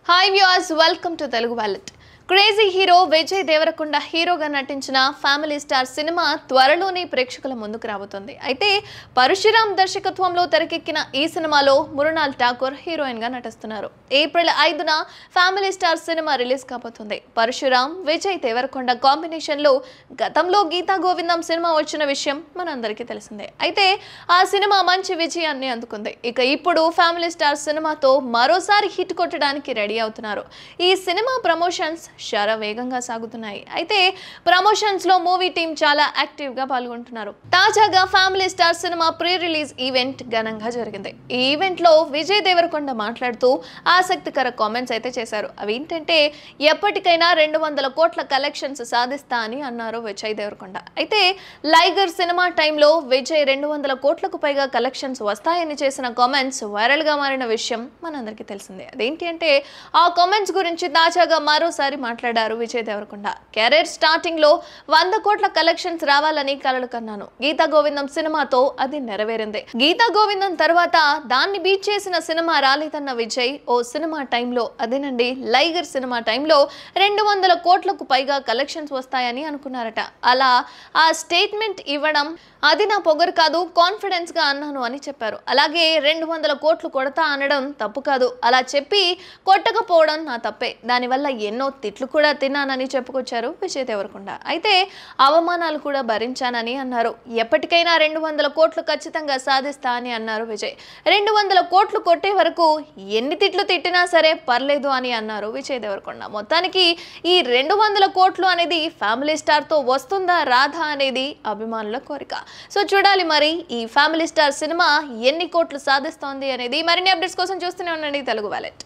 Hi viewers, welcome to Telugu Wallet. Crazy hero Vijay Deverakonda హీరోగా నటించిన family star cinema త్వరలోనే ప్రేక్షకుల ముందుకు రాబోతోంది. అయితే పరశురామ్ దర్శకత్వంలో తెరకెక్కిన ఈ సినిమాలో మృణాల్ ఠాకూర్ హీరోయిన్ గా నటిస్తున్నారు. ఏప్రిల్ 5న ఫ్యామిలీ స్టార్ సినిమా రిలీజ్ కాబోతోంది. పరశురామ్ విజయ్ దేవరకొండ కాంబినేషన్ లో గతంలో గీతా గోవిందం సినిమా వచ్చిన విషయం మనందరికీ తెలిసిందే. అయితే ఆ సినిమా మంచి విజయాన్ని అందుకుంది. ఇక ఇప్పుడు ఫ్యామిలీ స్టార్ సినిమాతో మరోసారి హిట్ కొట్టడానికి రెడీ అవుతున్నారు. ఈ సినిమా ప్రమోషన్స్ శరవేగంగా సాగుతున్నాయి. అయితే ప్రమోషన్స్ లో మూవీ టీం చాలా యాక్టివ్ గా పాల్గొంటున్నారు. తాజాగా family star cinema pre release event ఘనంగా జరిగింది. ఈ ఈవెంట్ లో విజయ్ దేవరకొండ మాట్లాడుతూ ఆసక్తికర కామెంట్స్ అయితే చేశారు. అవి ఏంటంటే ఎప్పటికైనా 200 కోట్ల కలెక్షన్స్ సాధిస్తా అని అన్నారు విజయ్ దేవరకొండ. అయితే లైగర్ సినిమా టైంలో విజయ్ 200 కోట్లకు పైగా కలెక్షన్స్ వస్తాయని చేసిన కామెంట్స్ వైరల్ గా మారిన విషయం మనందరికీ తెలిసిందే. అదేంటి అంటే ఆ కామెంట్స్ గురించి తాజాగా మరోసారి మాట్లాడారు విజయ్ దేవరకొండ. కెరీర్ స్టార్టింగ్ లో 100 కోట్ల కలెక్షన్స్ రావాలని కలలు కన్నాను. గీతా గోవిందం సినిమాతో అది నెరవేరింది. గీతా గోవిందం తర్వాత దాన్ని బీట్ చేసిన సినిమా రాలేదన్న విజయ్ ఓ సినిమా టైంలో అదేనండి లైగర్ సినిమా టైంలో 200 కోట్లకు పైగా కలెక్షన్స్ వస్తాయని అనుకున్నారట. అలా ఆ స్టేట్మెంట్ ఇవ్వడం అది నా పొగరు కాదు, కాన్ఫిడెన్స్ గా అన్నాను అని చెప్పారు. అలాగే 200 కోట్లు కొడతా అనడం తప్పు కాదు, అలా చెప్పి కొట్టకపోవడం నా తప్పే, దానివల్ల ఎన్నో తిట్లు కూడా తిన్నానని చెప్పుకొచ్చారు విజయ్ దేవరకొండ. అయితే అవమానాలు కూడా భరించానని అన్నారు. ఎప్పటికైనా 200 కోట్లు ఖచ్చితంగా సాధిస్తా అని అన్నారు విజయ్. 200 కోట్లు కొట్టే వరకు ఎన్ని తిట్లు తిట్టినా సరే పర్లేదు అని అన్నారు విజయ్ దేవరకొండ. మొత్తానికి ఈ 200 కోట్లు అనేది ఫ్యామిలీ స్టార్ తో వస్తుందా రాదా అనేది అభిమానుల కోరిక. సో చూడాలి మరి ఈ ఫ్యామిలీ స్టార్ సినిమా ఎన్ని కోట్లు సాధిస్తోంది అనేది. మరిన్ని అప్డేట్స్ కోసం చూస్తూనే ఉండండి తెలుగు వాలెట్.